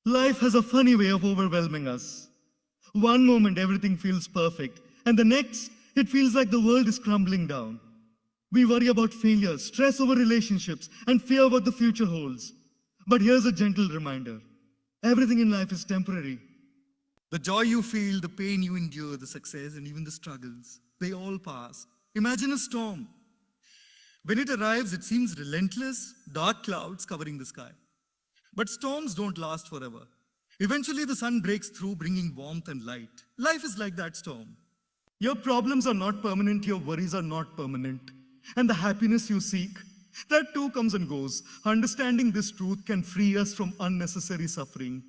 Life has a funny way of overwhelming us. One moment everything feels perfect, and the next it feels like the world is crumbling down. We worry about failure, stress over relationships, and fear what the future holds. But here's a gentle reminder: everything in life is temporary. The joy you feel, the pain you endure, the success, and even the struggles, they all pass. Imagine a storm. When it arrives, it seems relentless, dark clouds covering the sky. But storms don't last forever. Eventually, the sun breaks through, bringing warmth and light. Life is like that storm. Your problems are not permanent, your worries are not permanent. And the happiness you seek, that too comes and goes. Understanding this truth can free us from unnecessary suffering.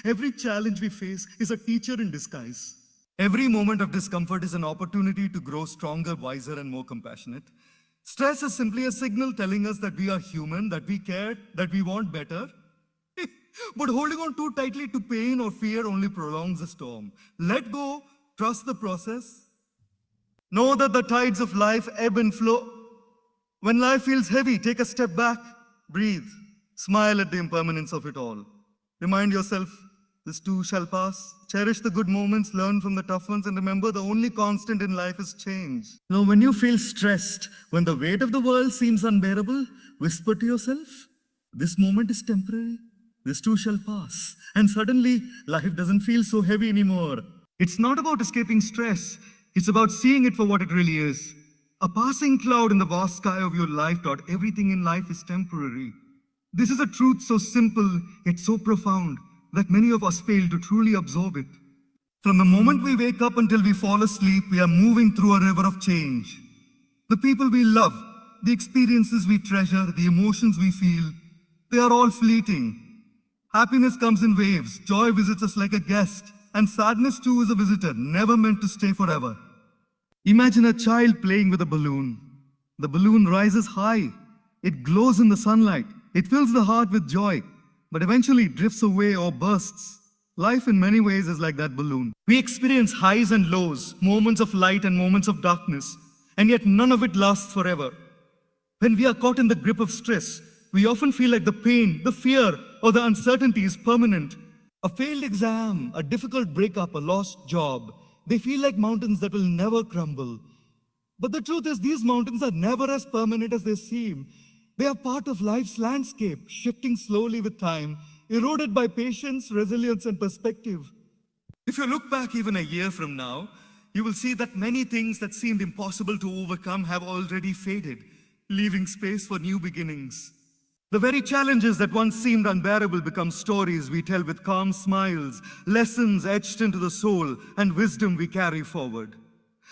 Every challenge we face is a teacher in disguise. Every moment of discomfort is an opportunity to grow stronger, wiser, and more compassionate. Stress is simply a signal telling us that we are human, that we care, that we want better. But holding on too tightly to pain or fear only prolongs the storm. Let go, trust the process. Know that the tides of life ebb and flow. When life feels heavy, take a step back, breathe, smile at the impermanence of it all. Remind yourself, this too shall pass. Cherish the good moments, learn from the tough ones, and remember the only constant in life is change. Now, when you feel stressed, when the weight of the world seems unbearable, whisper to yourself, this moment is temporary. This too shall pass. And suddenly, life doesn't feel so heavy anymore. It's not about escaping stress. It's about seeing it for what it really is. A passing cloud in the vast sky of your life. Everything in life is temporary. This is a truth so simple, yet so profound, that many of us fail to truly absorb it. From the moment we wake up until we fall asleep, we are moving through a river of change. The people we love, the experiences we treasure, the emotions we feel, they are all fleeting. Happiness comes in waves, joy visits us like a guest, and sadness too is a visitor, never meant to stay forever. Imagine a child playing with a balloon. The balloon rises high. It glows in the sunlight. It fills the heart with joy, but eventually drifts away or bursts. Life in many ways is like that balloon. We experience highs and lows, moments of light and moments of darkness, and yet none of it lasts forever. When we are caught in the grip of stress, we often feel like the pain, the fear, or the uncertainty is permanent. A failed exam, a difficult breakup, a lost job, they feel like mountains that will never crumble. But the truth is, these mountains are never as permanent as they seem. They are part of life's landscape, shifting slowly with time, eroded by patience, resilience, and perspective. If you look back even a year from now, you will see that many things that seemed impossible to overcome have already faded, leaving space for new beginnings. The very challenges that once seemed unbearable become stories we tell with calm smiles, lessons etched into the soul, and wisdom we carry forward.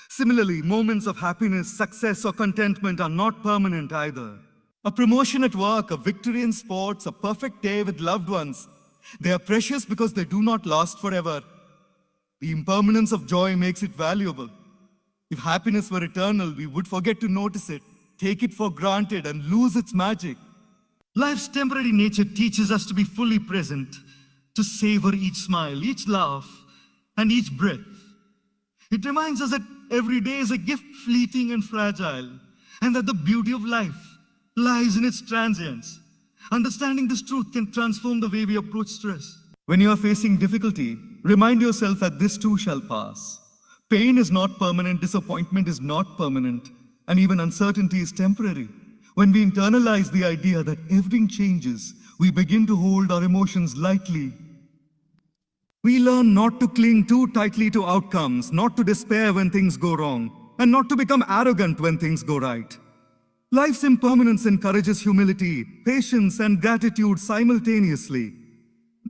Similarly, moments of happiness, success, or contentment are not permanent either. A promotion at work, a victory in sports, a perfect day with loved ones, they are precious because they do not last forever. The impermanence of joy makes it valuable. If happiness were eternal, we would forget to notice it, take it for granted, and lose its magic. Life's temporary nature teaches us to be fully present, to savor each smile, each laugh, and each breath. It reminds us that every day is a gift, fleeting and fragile, and that the beauty of life lies in its transience. Understanding this truth can transform the way we approach stress. When you are facing difficulty, remind yourself that this too shall pass. Pain is not permanent, disappointment is not permanent, and even uncertainty is temporary. When we internalize the idea that everything changes, we begin to hold our emotions lightly. We learn not to cling too tightly to outcomes, not to despair when things go wrong, and not to become arrogant when things go right. Life's impermanence encourages humility, patience, and gratitude simultaneously.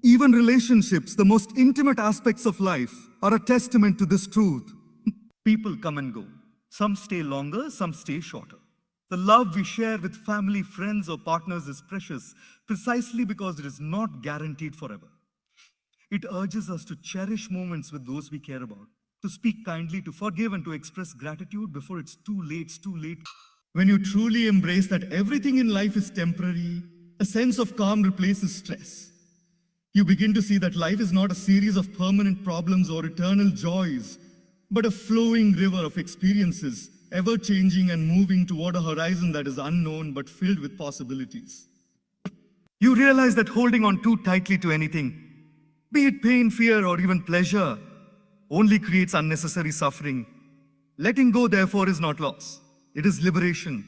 Even relationships, the most intimate aspects of life, are a testament to this truth. People come and go. Some stay longer, some stay shorter. The love we share with family, friends, or partners is precious precisely because it is not guaranteed forever. It urges us to cherish moments with those we care about, to speak kindly, to forgive, and to express gratitude before it's too late. When you truly embrace that everything in life is temporary, a sense of calm replaces stress. You begin to see that life is not a series of permanent problems or eternal joys, but a flowing river of experiences, ever changing and moving toward a horizon that is unknown but filled with possibilities. You realize that holding on too tightly to anything, Be it pain, fear, or even pleasure, only creates unnecessary suffering. Letting go, therefore, is not loss. It is liberation.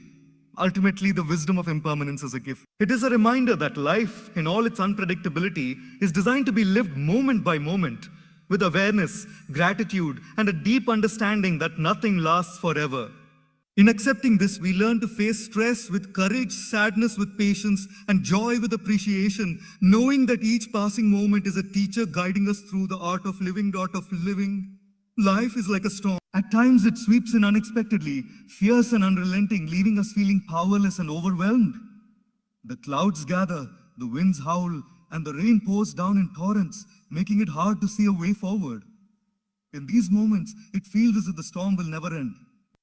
Ultimately, the wisdom of impermanence is a gift. It is a reminder that life, in all its unpredictability, is designed to be lived moment by moment, with awareness, gratitude, and a deep understanding that nothing lasts forever. In accepting this, we learn to face stress with courage, sadness with patience, and joy with appreciation, knowing that each passing moment is a teacher guiding us through the art of living. Life is like a storm. At times it sweeps in unexpectedly, fierce and unrelenting, leaving us feeling powerless and overwhelmed. The clouds gather, the winds howl, and the rain pours down in torrents, making it hard to see a way forward. In these moments, it feels as if the storm will never end.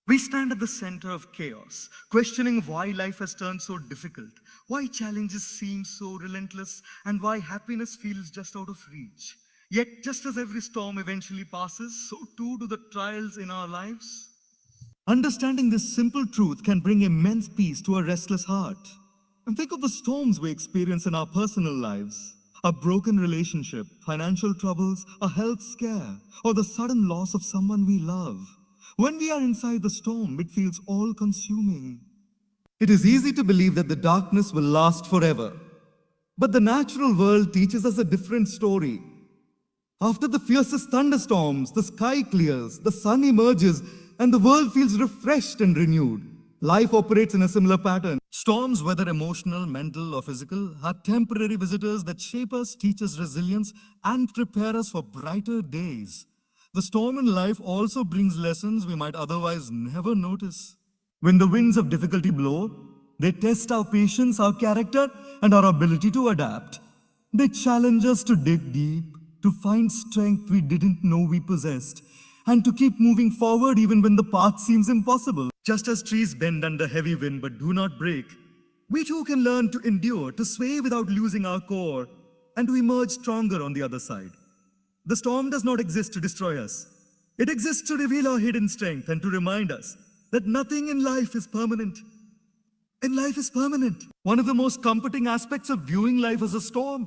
We stand at the center of chaos, questioning why life has turned so difficult, why challenges seem so relentless, and why happiness feels just out of reach. Yet, just as every storm eventually passes, so too do the trials in our lives. Understanding this simple truth can bring immense peace to a restless heart. And think of the storms we experience in our personal lives. A broken relationship, financial troubles, a health scare, or the sudden loss of someone we love. When we are inside the storm, it feels all-consuming. It is easy to believe that the darkness will last forever. But the natural world teaches us a different story. After the fiercest thunderstorms, the sky clears, the sun emerges, and the world feels refreshed and renewed. Life operates in a similar pattern. Storms, whether emotional, mental, or physical, are temporary visitors that shape us, teach us resilience, and prepare us for brighter days. The storm in life also brings lessons we might otherwise never notice. When the winds of difficulty blow, they test our patience, our character, and our ability to adapt. They challenge us to dig deep, to find strength we didn't know we possessed, and to keep moving forward even when the path seems impossible. Just as trees bend under heavy wind but do not break, we too can learn to endure, to sway without losing our core, and to emerge stronger on the other side. The storm does not exist to destroy us. It exists to reveal our hidden strength and to remind us that nothing in life is permanent. One of the most comforting aspects of viewing life as a storm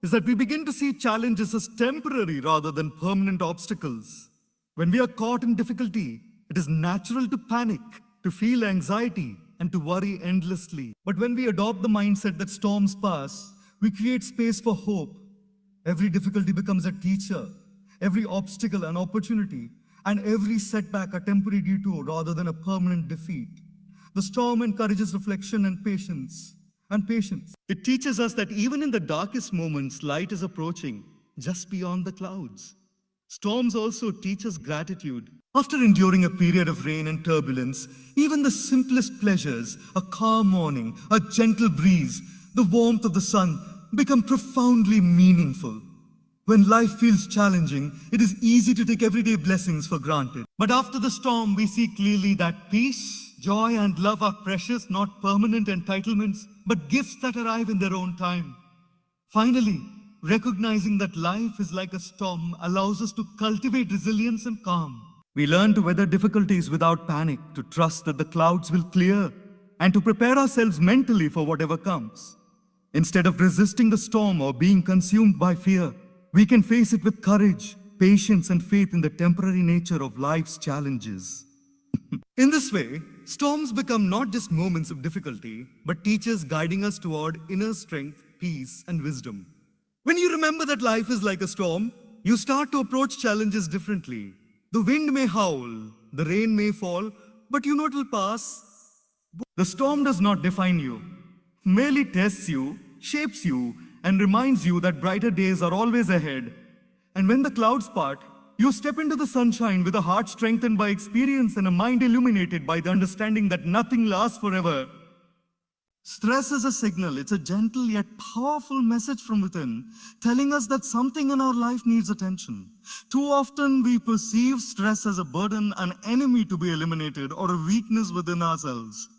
is that we begin to see challenges as temporary rather than permanent obstacles. When we are caught in difficulty, it is natural to panic, to feel anxiety, and to worry endlessly. But when we adopt the mindset that storms pass, we create space for hope. Every difficulty becomes a teacher, every obstacle an opportunity, and every setback a temporary detour rather than a permanent defeat. The storm encourages reflection and patience. It teaches us that even in the darkest moments, light is approaching, just beyond the clouds. Storms also teach us gratitude. After enduring a period of rain and turbulence, even the simplest pleasures, a calm morning, a gentle breeze, the warmth of the sun, become profoundly meaningful. When life feels challenging, it is easy to take everyday blessings for granted. But after the storm, we see clearly that peace, joy, and love are precious, not permanent entitlements, but gifts that arrive in their own time. Finally, recognizing that life is like a storm allows us to cultivate resilience and calm. We learn to weather difficulties without panic, to trust that the clouds will clear, and to prepare ourselves mentally for whatever comes. Instead of resisting the storm or being consumed by fear, we can face it with courage, patience, and faith in the temporary nature of life's challenges. In this way, storms become not just moments of difficulty, but teachers guiding us toward inner strength, peace, and wisdom. When you remember that life is like a storm, you start to approach challenges differently. The wind may howl, the rain may fall, but you know it will pass. The storm does not define you, merely tests you, shapes you, and reminds you that brighter days are always ahead. And when the clouds part, you step into the sunshine with a heart strengthened by experience and a mind illuminated by the understanding that nothing lasts forever. Stress is a signal. It's a gentle yet powerful message from within, telling us that something in our life needs attention. Too often we perceive stress as a burden, an enemy to be eliminated, or a weakness within ourselves.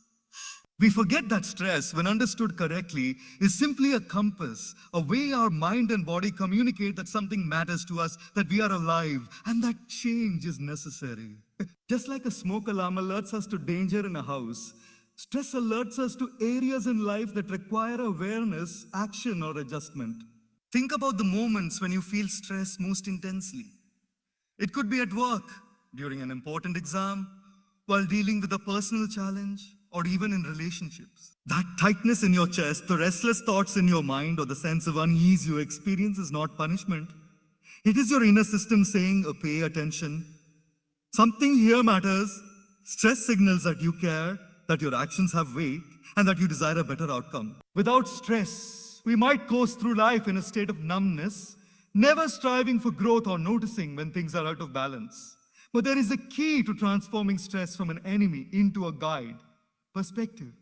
We forget that stress, when understood correctly, is simply a compass, a way our mind and body communicate that something matters to us, that we are alive, and that change is necessary. Just like a smoke alarm alerts us to danger in a house, stress alerts us to areas in life that require awareness, action, or adjustment. Think about the moments when you feel stress most intensely. It could be at work, during an important exam, while dealing with a personal challenge, or even in relationships. That tightness in your chest, the restless thoughts in your mind, or the sense of unease you experience is not punishment. It is your inner system saying, pay attention. Something here matters. Stress signals that you care, that your actions have weight, and that you desire a better outcome. Without stress, we might coast through life in a state of numbness, never striving for growth or noticing when things are out of balance. But there is a key to transforming stress from an enemy into a guide: perspective.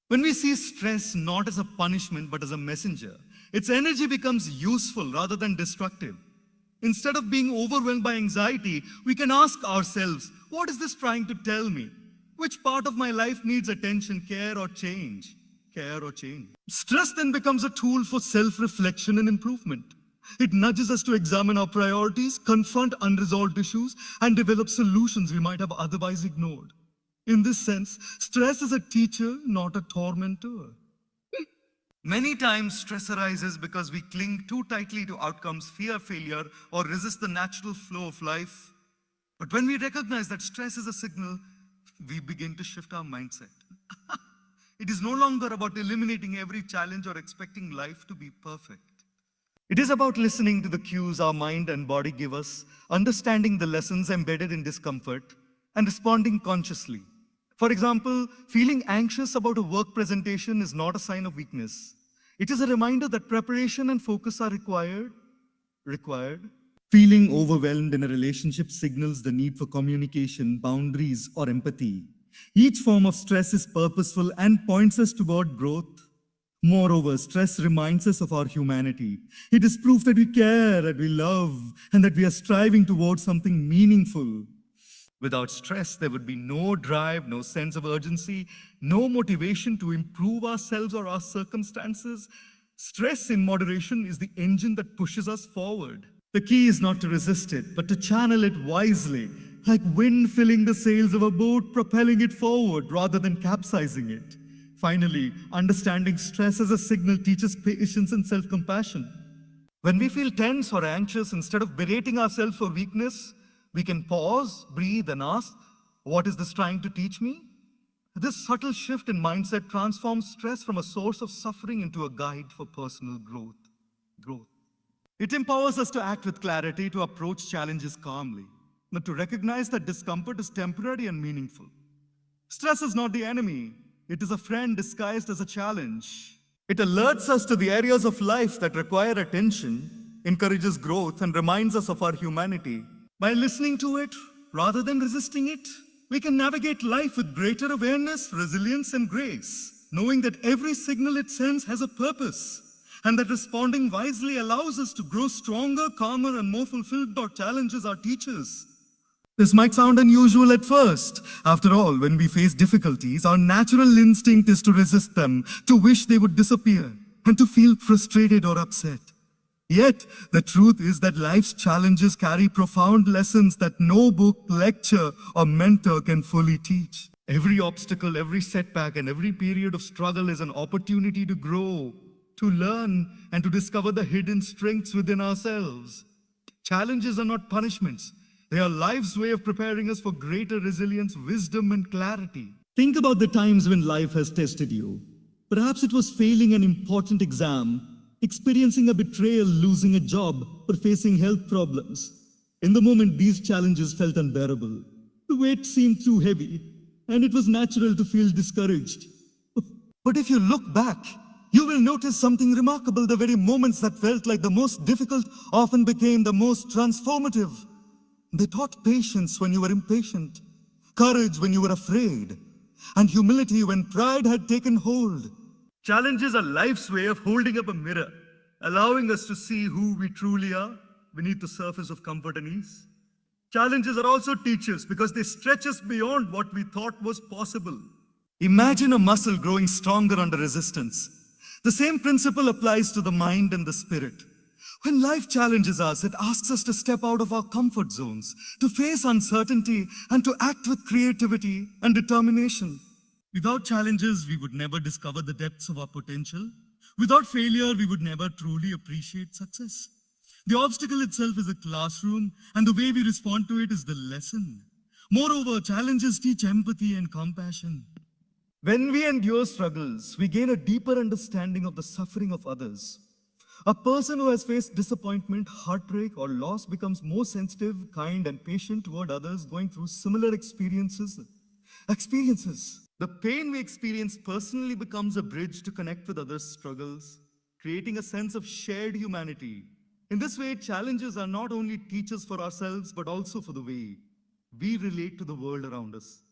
When we see stress not as a punishment but as a messenger, its energy becomes useful rather than destructive. Instead of being overwhelmed by anxiety, we can ask ourselves, what is this trying to tell me? Which part of my life needs attention, care, or change? Care or change. Stress then becomes a tool for self-reflection and improvement. It nudges us to examine our priorities, confront unresolved issues, and develop solutions we might have otherwise ignored. In this sense, stress is a teacher, not a tormentor. Many times, stress arises because we cling too tightly to outcomes, fear failure, or resist the natural flow of life. But when we recognize that stress is a signal, we begin to shift our mindset. It is no longer about eliminating every challenge or expecting life to be perfect. It is about listening to the cues our mind and body give us, understanding the lessons embedded in discomfort, and responding consciously. For example, feeling anxious about a work presentation is not a sign of weakness. It is a reminder that preparation and focus are required. Feeling overwhelmed in a relationship signals the need for communication, boundaries, or empathy. Each form of stress is purposeful and points us toward growth. Moreover, stress reminds us of our humanity. It is proof that we care, that we love, and that we are striving towards something meaningful. Without stress, there would be no drive, no sense of urgency, no motivation to improve ourselves or our circumstances. Stress in moderation is the engine that pushes us forward. The key is not to resist it, but to channel it wisely, like wind filling the sails of a boat, propelling it forward rather than capsizing it. Finally, understanding stress as a signal teaches patience and self-compassion. When we feel tense or anxious, instead of berating ourselves for weakness, we can pause, breathe, and ask, what is this trying to teach me? This subtle shift in mindset transforms stress from a source of suffering into a guide for personal growth. It empowers us to act with clarity, to approach challenges calmly, but to recognize that discomfort is temporary and meaningful. Stress is not the enemy. It is a friend disguised as a challenge. It alerts us to the areas of life that require attention, encourages growth, and reminds us of our humanity. By listening to it, rather than resisting it, we can navigate life with greater awareness, resilience, and grace, knowing that every signal it sends has a purpose, and that responding wisely allows us to grow stronger, calmer, and more fulfilled by challenges our teachers. This might sound unusual at first. After all, when we face difficulties, our natural instinct is to resist them, to wish they would disappear, and to feel frustrated or upset. Yet, the truth is that life's challenges carry profound lessons that no book, lecture, or mentor can fully teach. Every obstacle, every setback, and every period of struggle is an opportunity to grow, to learn, and to discover the hidden strengths within ourselves. Challenges are not punishments. They are life's way of preparing us for greater resilience, wisdom, and clarity. Think about the times when life has tested you. Perhaps it was failing an important exam, experiencing a betrayal, losing a job, or facing health problems. In the moment, these challenges felt unbearable. The weight seemed too heavy, and it was natural to feel discouraged. But if you look back, you will notice something remarkable. The very moments that felt like the most difficult often became the most transformative. They taught patience when you were impatient, courage when you were afraid, and humility when pride had taken hold. Challenges are life's way of holding up a mirror, allowing us to see who we truly are beneath the surface of comfort and ease. Challenges are also teachers because they stretch us beyond what we thought was possible. Imagine a muscle growing stronger under resistance. The same principle applies to the mind and the spirit. When life challenges us, it asks us to step out of our comfort zones, to face uncertainty, and to act with creativity and determination. Without challenges, we would never discover the depths of our potential. Without failure, we would never truly appreciate success. The obstacle itself is a classroom, and the way we respond to it is the lesson. Moreover, challenges teach empathy and compassion. When we endure struggles, we gain a deeper understanding of the suffering of others. A person who has faced disappointment, heartbreak, or loss becomes more sensitive, kind, and patient toward others going through similar experiences. The pain we experience personally becomes a bridge to connect with others' struggles, creating a sense of shared humanity. In this way, challenges are not only teachers for ourselves, but also for the way we relate to the world around us.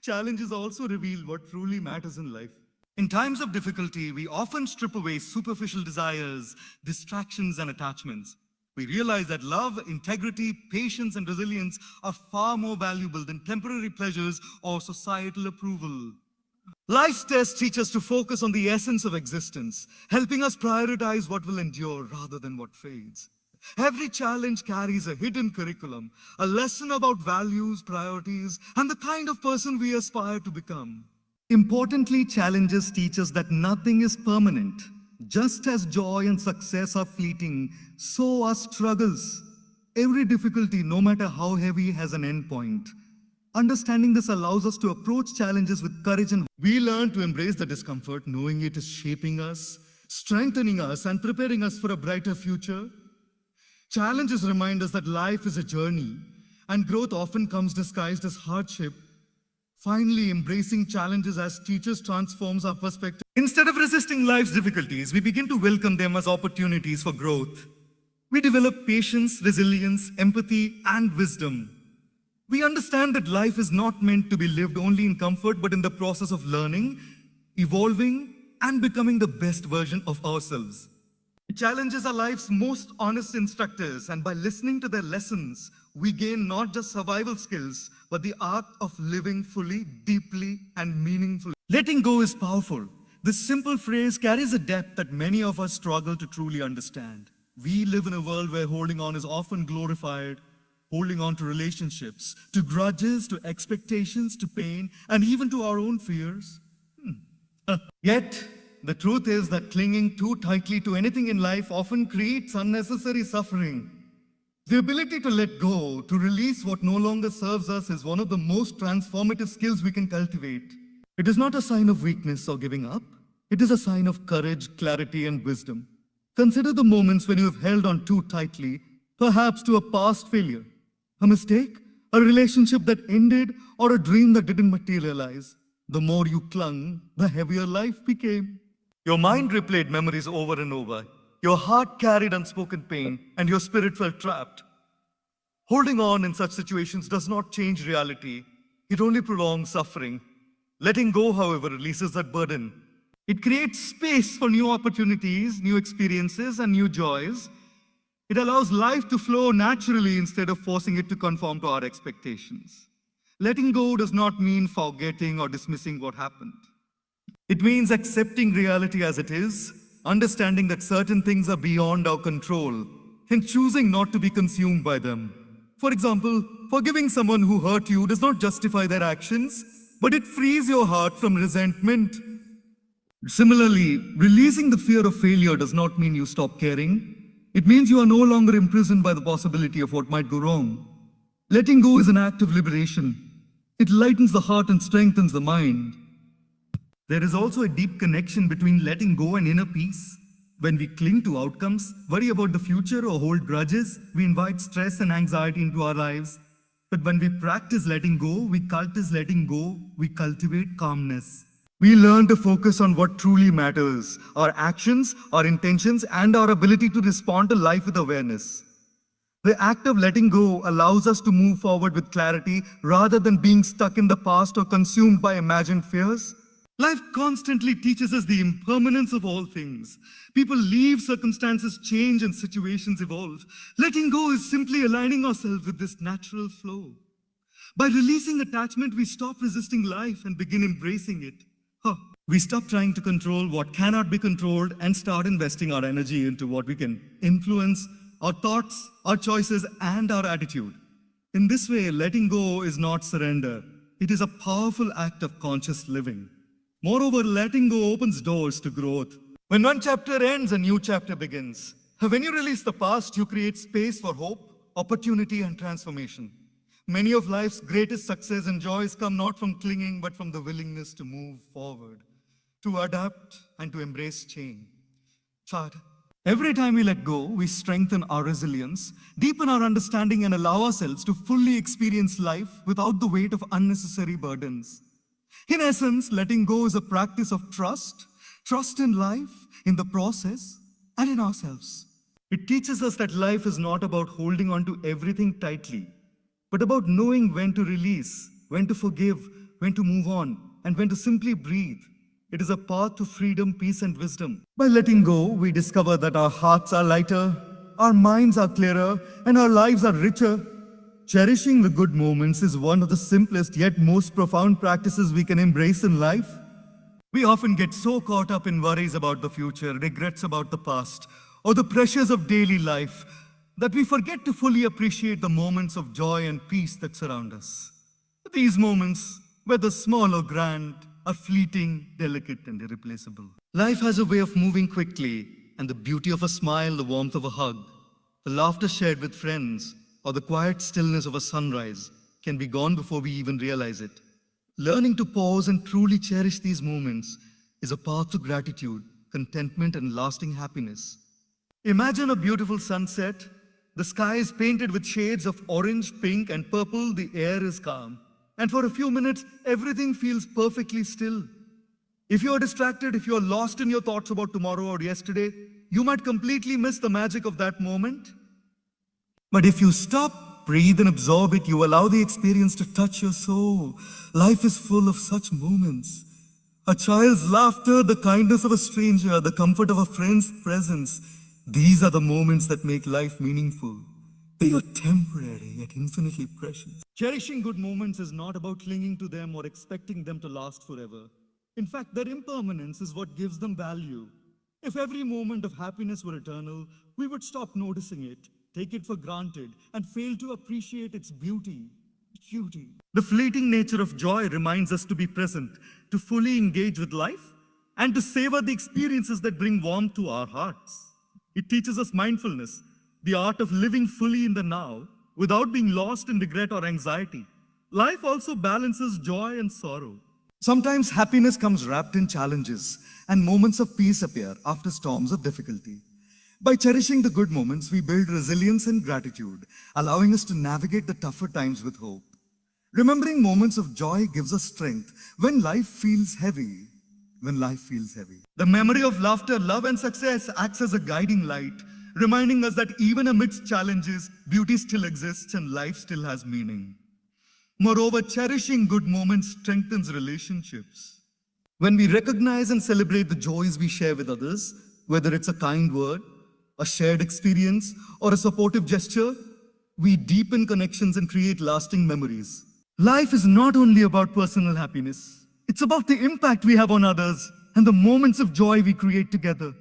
Challenges also reveal what truly matters in life. In times of difficulty, we often strip away superficial desires, distractions, and attachments. We realize that love, integrity, patience, and resilience are far more valuable than temporary pleasures or societal approval. Life's tests teach us to focus on the essence of existence, helping us prioritize what will endure rather than what fades. Every challenge carries a hidden curriculum, a lesson about values, priorities, and the kind of person we aspire to become. Importantly, challenges teach us that nothing is permanent. Just as joy and success are fleeting, so are struggles. Every difficulty, no matter how heavy, has an end point. Understanding this allows us to approach challenges with courage, and we learn to embrace the discomfort, knowing it is shaping us, strengthening us, and preparing us for a brighter future. Challenges remind us that life is a journey, and growth often comes disguised as hardship. Finally, embracing challenges as teachers transforms our perspective. Instead of resisting life's difficulties, we begin to welcome them as opportunities for growth. We develop patience, resilience, empathy, and wisdom. We understand that life is not meant to be lived only in comfort, but in the process of learning, evolving, and becoming the best version of ourselves. Challenges are life's most honest instructors, and by listening to their lessons, we gain not just survival skills, but the art of living fully, deeply, and meaningfully. Letting go is powerful. This simple phrase carries a depth that many of us struggle to truly understand. We live in a world where holding on is often glorified, holding on to relationships, to grudges, to expectations, to pain, and even to our own fears. Yet, the truth is that clinging too tightly to anything in life often creates unnecessary suffering. The ability to let go, to release what no longer serves us, is one of the most transformative skills we can cultivate. It is not a sign of weakness or giving up. It is a sign of courage, clarity, and wisdom. Consider the moments when you have held on too tightly, perhaps to a past failure, a mistake, a relationship that ended, or a dream that didn't materialize. The more you clung, the heavier life became. Your mind replayed memories over and over. Your heart carried unspoken pain, and your spirit felt trapped. Holding on in such situations does not change reality. It only prolongs suffering. Letting go, however, releases that burden. It creates space for new opportunities, new experiences, and new joys. It allows life to flow naturally instead of forcing it to conform to our expectations. Letting go does not mean forgetting or dismissing what happened. It means accepting reality as it is, understanding that certain things are beyond our control, and choosing not to be consumed by them. For example, forgiving someone who hurt you does not justify their actions, but it frees your heart from resentment. Similarly, releasing the fear of failure does not mean you stop caring. It means you are no longer imprisoned by the possibility of what might go wrong. Letting go is an act of liberation. It lightens the heart and strengthens the mind. There is also a deep connection between letting go and inner peace. When we cling to outcomes, worry about the future, or hold grudges, we invite stress and anxiety into our lives. But when we practice letting go, we cultivate calmness. We learn to focus on what truly matters, our actions, our intentions, and our ability to respond to life with awareness. The act of letting go allows us to move forward with clarity rather than being stuck in the past or consumed by imagined fears. Life constantly teaches us the impermanence of all things. People leave, circumstances change, and situations evolve. Letting go is simply aligning ourselves with this natural flow. By releasing attachment, we stop resisting life and begin embracing it. We stop trying to control what cannot be controlled and start investing our energy into what we can influence: our thoughts, our choices, and our attitude. In this way, letting go is not surrender. It is a powerful act of conscious living. Moreover, letting go opens doors to growth. When one chapter ends, a new chapter begins. When you release the past, you create space for hope, opportunity, and transformation. Many of life's greatest success and joys come not from clinging, but from the willingness to move forward, to adapt, and to embrace change. Third, every time we let go, we strengthen our resilience, deepen our understanding, and allow ourselves to fully experience life without the weight of unnecessary burdens. In essence, letting go is a practice of trust in life, in the process, and in ourselves. It teaches us that life is not about holding on to everything tightly, but about knowing when to release, when to forgive, when to move on, and when to simply breathe. It is a path to freedom, peace, and wisdom. By letting go, we discover that our hearts are lighter, our minds are clearer, and our lives are richer. Cherishing the good moments is one of the simplest yet most profound practices we can embrace in life. We often get so caught up in worries about the future, regrets about the past, or the pressures of daily life that we forget to fully appreciate the moments of joy and peace that surround us. These moments, whether small or grand, are fleeting, delicate, and irreplaceable. Life has a way of moving quickly, and the beauty of a smile, the warmth of a hug, the laughter shared with friends, or the quiet stillness of a sunrise can be gone before we even realize it. Learning to pause and truly cherish these moments is a path to gratitude, contentment, and lasting happiness. Imagine a beautiful sunset. The sky is painted with shades of orange, pink, and purple. The air is calm. And for a few minutes, everything feels perfectly still. If you are distracted, if you are lost in your thoughts about tomorrow or yesterday, you might completely miss the magic of that moment. But if you stop, breathe, and absorb it, you allow the experience to touch your soul. Life is full of such moments. A child's laughter, the kindness of a stranger, the comfort of a friend's presence. These are the moments that make life meaningful. They are temporary yet infinitely precious. Cherishing good moments is not about clinging to them or expecting them to last forever. In fact, their impermanence is what gives them value. If every moment of happiness were eternal, we would stop noticing it, take it for granted, and fail to appreciate its beauty. The fleeting nature of joy reminds us to be present, to fully engage with life, and to savor the experiences that bring warmth to our hearts. It teaches us mindfulness, the art of living fully in the now, without being lost in regret or anxiety. Life also balances joy and sorrow. Sometimes happiness comes wrapped in challenges, and moments of peace appear after storms of difficulty. By cherishing the good moments, we build resilience and gratitude, allowing us to navigate the tougher times with hope. Remembering moments of joy gives us strength when life feels heavy. The memory of laughter, love, and success acts as a guiding light, reminding us that even amidst challenges, beauty still exists and life still has meaning. Moreover, cherishing good moments strengthens relationships. When we recognize and celebrate the joys we share with others, whether it's a kind word, a shared experience, or a supportive gesture, we deepen connections and create lasting memories. Life is not only about personal happiness. It's about the impact we have on others and the moments of joy we create together.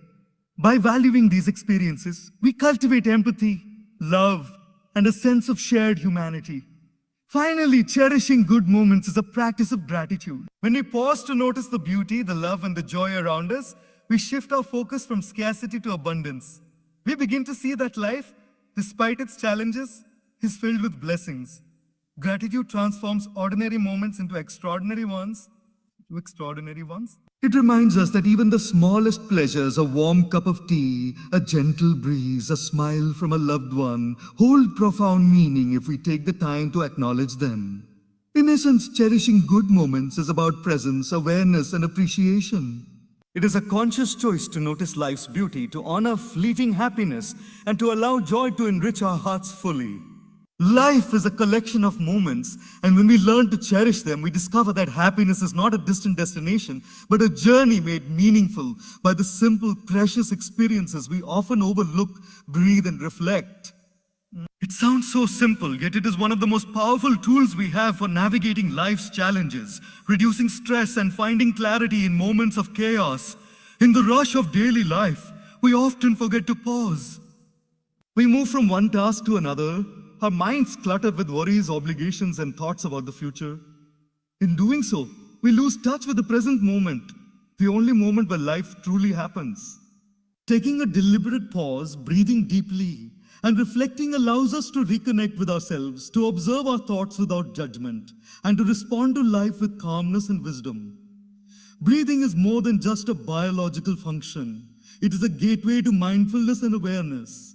By valuing these experiences, we cultivate empathy, love, and a sense of shared humanity. Finally, cherishing good moments is a practice of gratitude. When we pause to notice the beauty, the love, and the joy around us, we shift our focus from scarcity to abundance. We begin to see that life, despite its challenges, is filled with blessings. Gratitude transforms ordinary moments into extraordinary ones. It reminds us that even the smallest pleasures, a warm cup of tea, a gentle breeze, a smile from a loved one, hold profound meaning if we take the time to acknowledge them. In essence, cherishing good moments is about presence, awareness, and appreciation. It is a conscious choice to notice life's beauty, to honor fleeting happiness, and to allow joy to enrich our hearts fully. Life is a collection of moments, and when we learn to cherish them, we discover that happiness is not a distant destination, but a journey made meaningful by the simple, precious experiences we often overlook, breathe, and reflect. It sounds so simple, yet it is one of the most powerful tools we have for navigating life's challenges, reducing stress, and finding clarity in moments of chaos. In the rush of daily life, we often forget to pause. We move from one task to another, our minds cluttered with worries, obligations, and thoughts about the future. In doing so, We lose touch with the present moment, the only moment where life truly happens. Taking a deliberate pause, breathing deeply, and reflecting allows us to reconnect with ourselves, to observe our thoughts without judgment, and to respond to life with calmness and wisdom. Breathing is more than just a biological function. It is a gateway to mindfulness and awareness.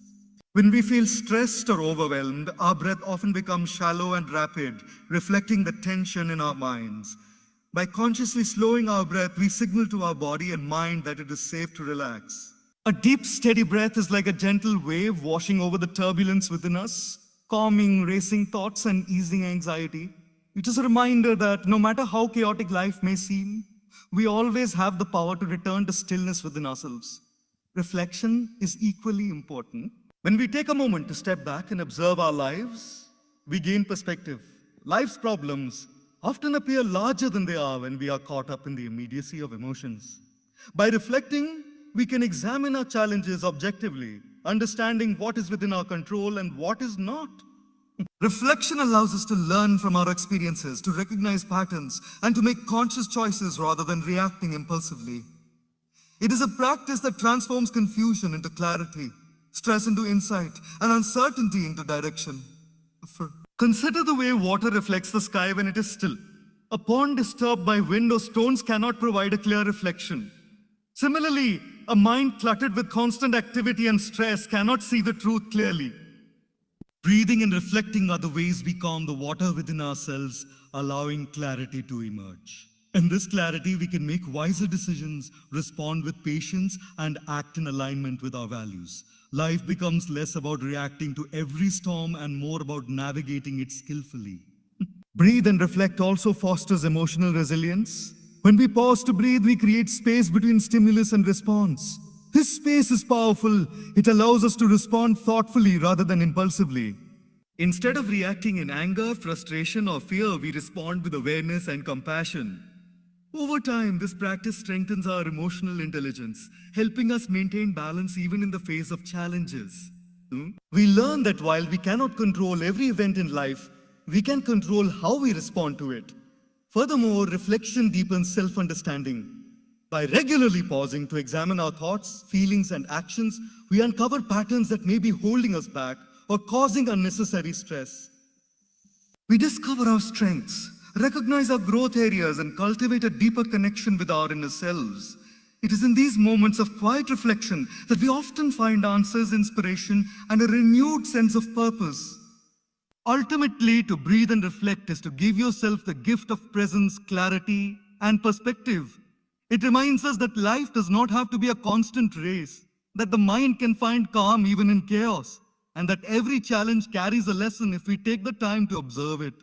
When we feel stressed or overwhelmed, our breath often becomes shallow and rapid, reflecting the tension in our minds. By consciously slowing our breath, we signal to our body and mind that it is safe to relax. A deep, steady breath is like a gentle wave washing over the turbulence within us, calming racing thoughts and easing anxiety. It is a reminder that no matter how chaotic life may seem, we always have the power to return to stillness within ourselves. Reflection is equally important. When we take a moment to step back and observe our lives, we gain perspective. Life's problems often appear larger than they are when we are caught up in the immediacy of emotions. By reflecting, we can examine our challenges objectively, understanding what is within our control and what is not. Reflection allows us to learn from our experiences, to recognize patterns, and to make conscious choices rather than reacting impulsively. It is a practice that transforms confusion into clarity, stress into insight, and uncertainty into direction. Consider the way water reflects the sky when it is still. A pond disturbed by wind or stones cannot provide a clear reflection. Similarly, a mind cluttered with constant activity and stress cannot see the truth clearly. Breathing and reflecting are the ways we calm the water within ourselves, allowing clarity to emerge. In this clarity, we can make wiser decisions, respond with patience, and act in alignment with our values. Life becomes less about reacting to every storm and more about navigating it skillfully. Breathe and reflect also fosters emotional resilience. When we pause to breathe, we create space between stimulus and response. This space is powerful. It allows us to respond thoughtfully rather than impulsively. Instead of reacting in anger, frustration, or fear, we respond with awareness and compassion. Over time, this practice strengthens our emotional intelligence, helping us maintain balance even in the face of challenges. We learn that while we cannot control every event in life, we can control how we respond to it. Furthermore, reflection deepens self-understanding. By regularly pausing to examine our thoughts, feelings, and actions, we uncover patterns that may be holding us back or causing unnecessary stress. We discover our strengths, recognize our growth areas, and cultivate a deeper connection with our inner selves. It is in these moments of quiet reflection that we often find answers, inspiration, and a renewed sense of purpose. Ultimately, to breathe and reflect is to give yourself the gift of presence, clarity, and perspective. It reminds us that life does not have to be a constant race, that the mind can find calm even in chaos, and that every challenge carries a lesson if we take the time to observe it.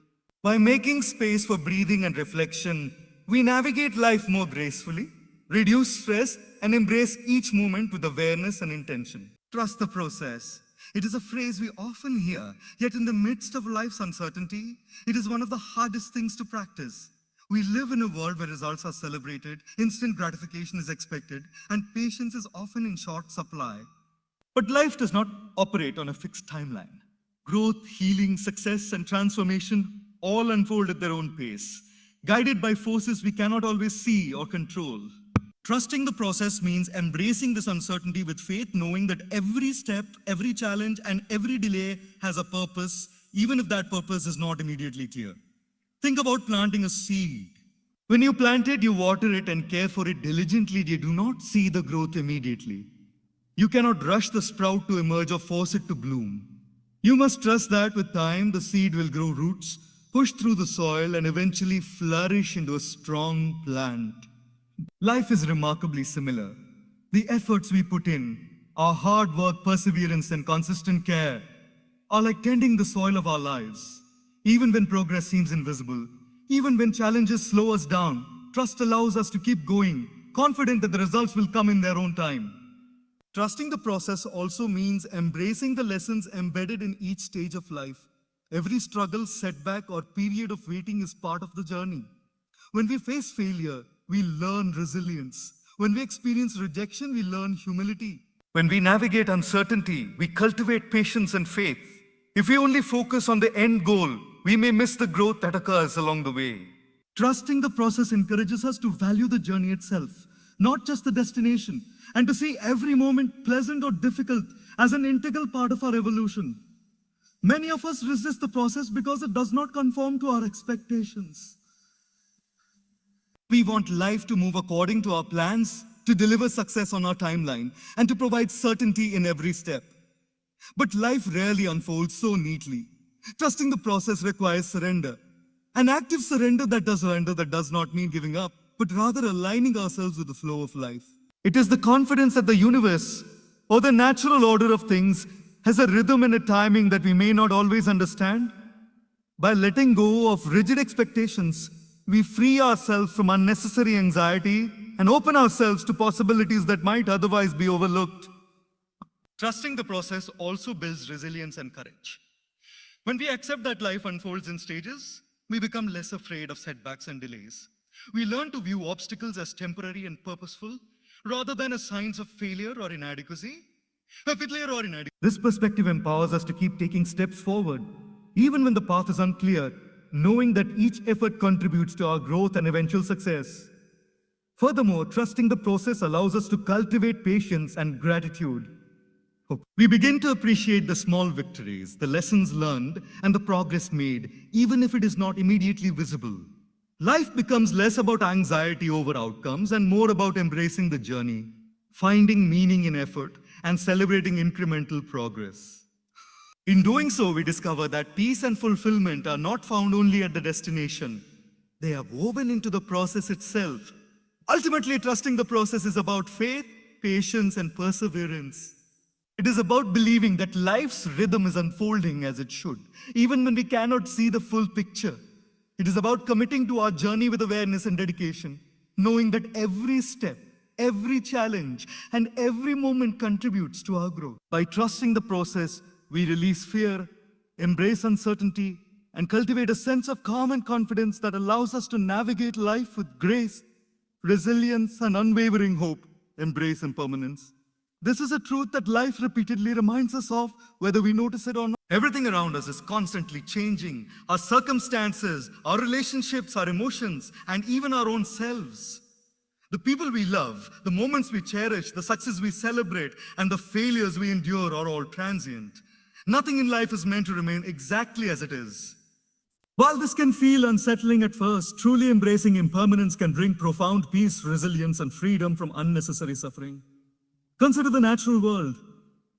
By making space for breathing and reflection, we navigate life more gracefully, reduce stress, and embrace each moment with awareness and intention. Trust the process. It is a phrase we often hear, yet in the midst of life's uncertainty, it is one of the hardest things to practice. We live in a world where results are celebrated, instant gratification is expected, and patience is often in short supply. But life does not operate on a fixed timeline. Growth, healing, success, and transformation all unfold at their own pace, guided by forces we cannot always see or control. Trusting the process means embracing this uncertainty with faith, knowing that every step, every challenge, and every delay has a purpose, even if that purpose is not immediately clear. Think about planting a seed. When you plant it, you water it and care for it diligently, you do not see the growth immediately. You cannot rush the sprout to emerge or force it to bloom. You must trust that with time, the seed will grow roots, push through the soil, and eventually flourish into a strong plant. Life is remarkably similar. The efforts we put in, our hard work, perseverance, and consistent care are like tending the soil of our lives. Even when progress seems invisible, even when challenges slow us down, trust allows us to keep going, confident that the results will come in their own time. Trusting the process also means embracing the lessons embedded in each stage of life. Every struggle, setback, or period of waiting is part of the journey. When we face failure, we learn resilience. When we experience rejection, we learn humility. When we navigate uncertainty, we cultivate patience and faith. If we only focus on the end goal, we may miss the growth that occurs along the way. Trusting the process encourages us to value the journey itself, not just the destination, and to see every moment, pleasant or difficult, as an integral part of our evolution. Many of us resist the process because it does not conform to our expectations. We want life to move according to our plans, to deliver success on our timeline, and to provide certainty in every step. But life rarely unfolds so neatly. Trusting the process requires surrender. An active surrender that does not mean giving up, but rather aligning ourselves with the flow of life. It is the confidence that the universe, or the natural order of things, has a rhythm and a timing that we may not always understand. By letting go of rigid expectations, we free ourselves from unnecessary anxiety and open ourselves to possibilities that might otherwise be overlooked. Trusting the process also builds resilience and courage. When we accept that life unfolds in stages, we become less afraid of setbacks and delays. We learn to view obstacles as temporary and purposeful, rather than as signs of failure or inadequacy. This perspective empowers us to keep taking steps forward, even when the path is unclear, knowing that each effort contributes to our growth and eventual success. Furthermore, trusting the process allows us to cultivate patience and gratitude. We begin to appreciate the small victories, the lessons learned, and the progress made, even if it is not immediately visible. Life becomes less about anxiety over outcomes and more about embracing the journey, finding meaning in effort, and celebrating incremental progress. In doing so, we discover that peace and fulfillment are not found only at the destination. They are woven into the process itself. Ultimately, trusting the process is about faith, patience, and perseverance. It is about believing that life's rhythm is unfolding as it should, even when we cannot see the full picture. It is about committing to our journey with awareness and dedication, knowing that every step, every challenge, and every moment contributes to our growth. By trusting the process, we release fear, embrace uncertainty, and cultivate a sense of calm and confidence that allows us to navigate life with grace, resilience, and unwavering hope. Embrace impermanence. This is a truth that life repeatedly reminds us of, whether we notice it or not. Everything around us is constantly changing. Our circumstances, our relationships, our emotions, and even our own selves. The people we love, the moments we cherish, the success we celebrate, and the failures we endure are all transient. Nothing in life is meant to remain exactly as it is. While this can feel unsettling at first, truly embracing impermanence can bring profound peace, resilience, and freedom from unnecessary suffering. Consider the natural world.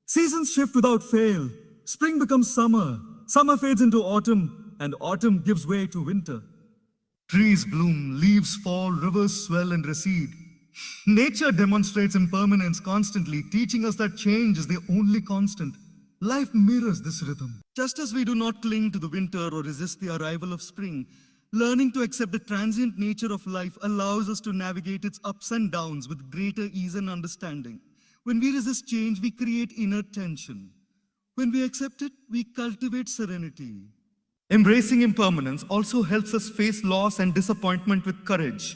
Seasons shift without fail. Spring becomes summer, summer fades into autumn, and autumn gives way to winter. Trees bloom, leaves fall, rivers swell and recede. Nature demonstrates impermanence constantly, teaching us that change is the only constant. Life mirrors this rhythm. Just as we do not cling to the winter or resist the arrival of spring, learning to accept the transient nature of life allows us to navigate its ups and downs with greater ease and understanding. When we resist change, we create inner tension. When we accept it, we cultivate serenity. Embracing impermanence also helps us face loss and disappointment with courage.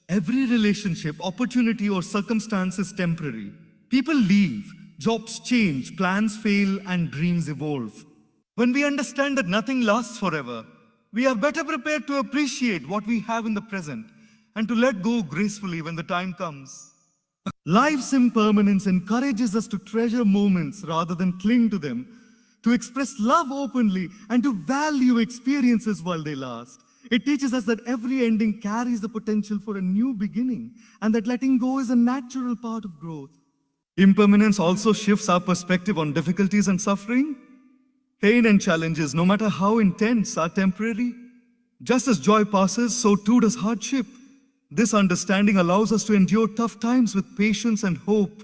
Every relationship, opportunity, or circumstance is temporary. People leave, jobs change, plans fail, and dreams evolve. When we understand that nothing lasts forever, we are better prepared to appreciate what we have in the present and to let go gracefully when the time comes. Life's impermanence encourages us to treasure moments rather than cling to them, to express love openly, and to value experiences while they last. It teaches us that every ending carries the potential for a new beginning, and that letting go is a natural part of growth. Impermanence also shifts our perspective on difficulties and suffering. Pain and challenges, no matter how intense, are temporary. Just as joy passes, so too does hardship. This understanding allows us to endure tough times with patience and hope.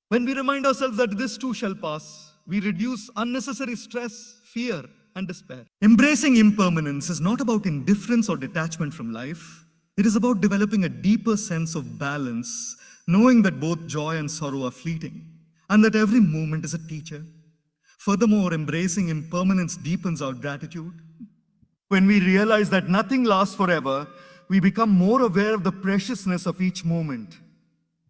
When we remind ourselves that this too shall pass, we reduce unnecessary stress, fear, and despair. Embracing impermanence is not about indifference or detachment from life. It is about developing a deeper sense of balance, knowing that both joy and sorrow are fleeting, and that every moment is a teacher. Furthermore, embracing impermanence deepens our gratitude. When we realize that nothing lasts forever, we become more aware of the preciousness of each moment.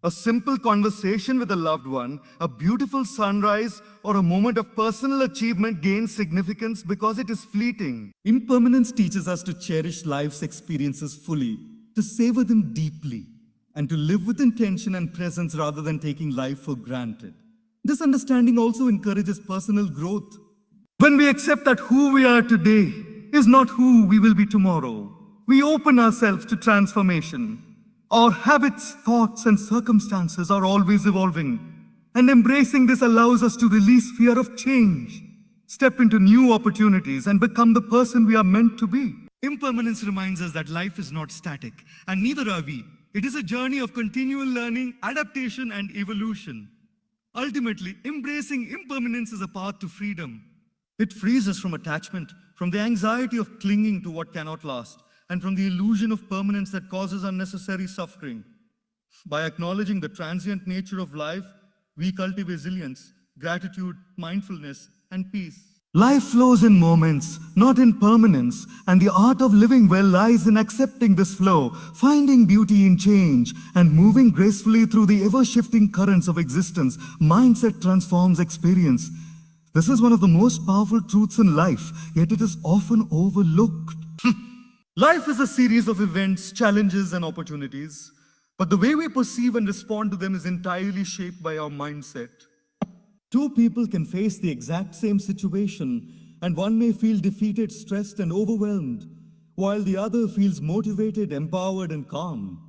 A simple conversation with a loved one, a beautiful sunrise, or a moment of personal achievement gains significance because it is fleeting. Impermanence teaches us to cherish life's experiences fully, to savor them deeply, and to live with intention and presence rather than taking life for granted. This understanding also encourages personal growth. When we accept that who we are today is not who we will be tomorrow, we open ourselves to transformation. Our habits, thoughts, and circumstances are always evolving, and embracing this allows us to release fear of change, step into new opportunities, and become the person we are meant to be. Impermanence reminds us that life is not static, and neither are we. It is a journey of continual learning, adaptation, and evolution. Ultimately, embracing impermanence is a path to freedom. It frees us from attachment, from the anxiety of clinging to what cannot last, and from the illusion of permanence that causes unnecessary suffering. By acknowledging the transient nature of life, we cultivate resilience, gratitude, mindfulness, and peace. Life flows in moments, not in permanence, and the art of living well lies in accepting this flow, finding beauty in change, and moving gracefully through the ever-shifting currents of existence. Mindset transforms experience. This is one of the most powerful truths in life, yet it is often overlooked. Life is a series of events, challenges, and opportunities, but the way we perceive and respond to them is entirely shaped by our mindset. Two people can face the exact same situation, and one may feel defeated, stressed, and overwhelmed, while the other feels motivated, empowered, and calm.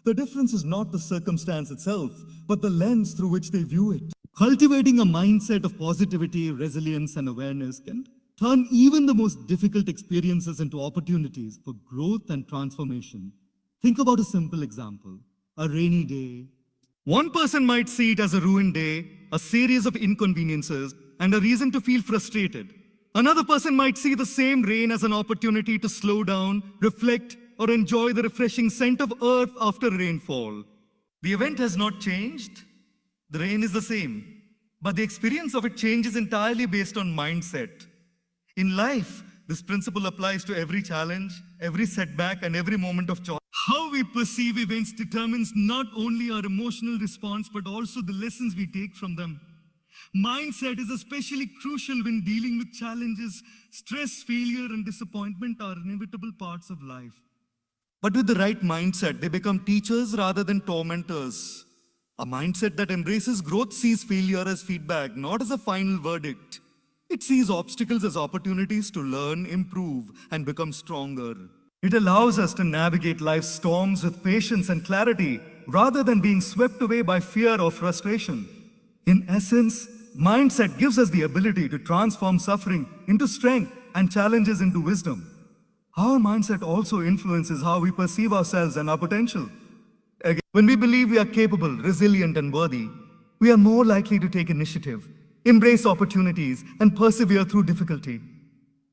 The difference is not the circumstance itself, but the lens through which they view it. Cultivating a mindset of positivity, resilience, and awareness can turn even the most difficult experiences into opportunities for growth and transformation. Think about a simple example: a rainy day. One person might see it as a ruined day, a series of inconveniences, and a reason to feel frustrated. Another person might see the same rain as an opportunity to slow down, reflect, or enjoy the refreshing scent of earth after rainfall. The event has not changed. The rain is the same, but the experience of it changes entirely based on mindset. In life, this principle applies to every challenge, every setback, and every moment of joy. How we perceive events determines not only our emotional response, but also the lessons we take from them. Mindset is especially crucial when dealing with challenges. Stress, failure, and disappointment are inevitable parts of life. But with the right mindset, they become teachers rather than tormentors. A mindset that embraces growth sees failure as feedback, not as a final verdict. It sees obstacles as opportunities to learn, improve, and become stronger. It allows us to navigate life's storms with patience and clarity, rather than being swept away by fear or frustration. In essence, mindset gives us the ability to transform suffering into strength and challenges into wisdom. Our mindset also influences how we perceive ourselves and our potential. Again, when we believe we are capable, resilient, and worthy, we are more likely to take initiative, embrace opportunities, and persevere through difficulty.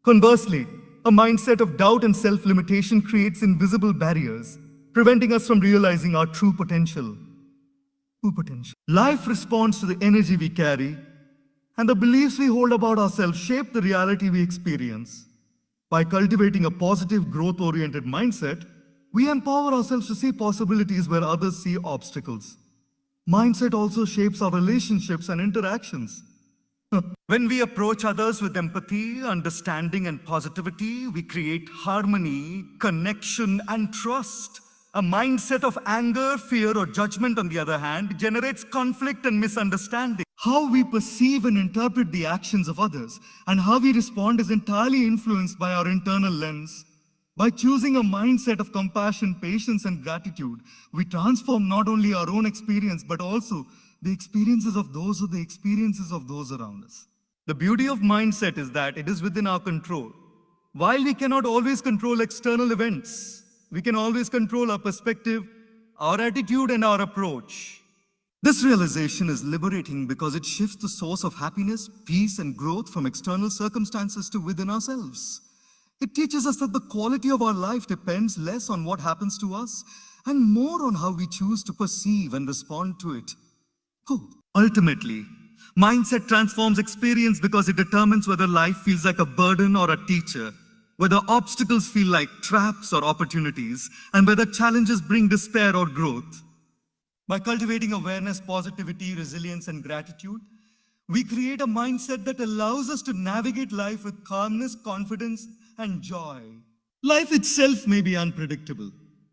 Conversely, a mindset of doubt and self-limitation creates invisible barriers, preventing us from realizing our true potential. Life responds to the energy we carry, and the beliefs we hold about ourselves shape the reality we experience. By cultivating a positive, growth-oriented mindset, we empower ourselves to see possibilities where others see obstacles. Mindset also shapes our relationships and interactions. When we approach others with empathy, understanding, and positivity, we create harmony, connection, and trust. A mindset of anger, fear, or judgment, on the other hand, generates conflict and misunderstanding. How we perceive and interpret the actions of others and how we respond is entirely influenced by our internal lens. By choosing a mindset of compassion, patience, and gratitude, we transform not only our own experience, but also the experiences of those around us. The beauty of mindset is that it is within our control. While we cannot always control external events, we can always control our perspective, our attitude, and our approach. This realization is liberating because it shifts the source of happiness, peace, and growth from external circumstances to within ourselves. It teaches us that the quality of our life depends less on what happens to us and more on how we choose to perceive and respond to it. Ultimately, mindset transforms experience because it determines whether life feels like a burden or a teacher, whether obstacles feel like traps or opportunities, and whether challenges bring despair or growth. By cultivating awareness, positivity, resilience, and gratitude, we create a mindset that allows us to navigate life with calmness, confidence, and joy. Life itself may be unpredictable,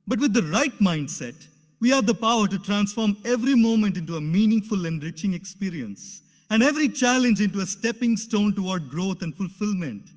but with the right mindset, we have the power to transform every moment into a meaningful, enriching experience, and every challenge into a stepping stone toward growth and fulfillment.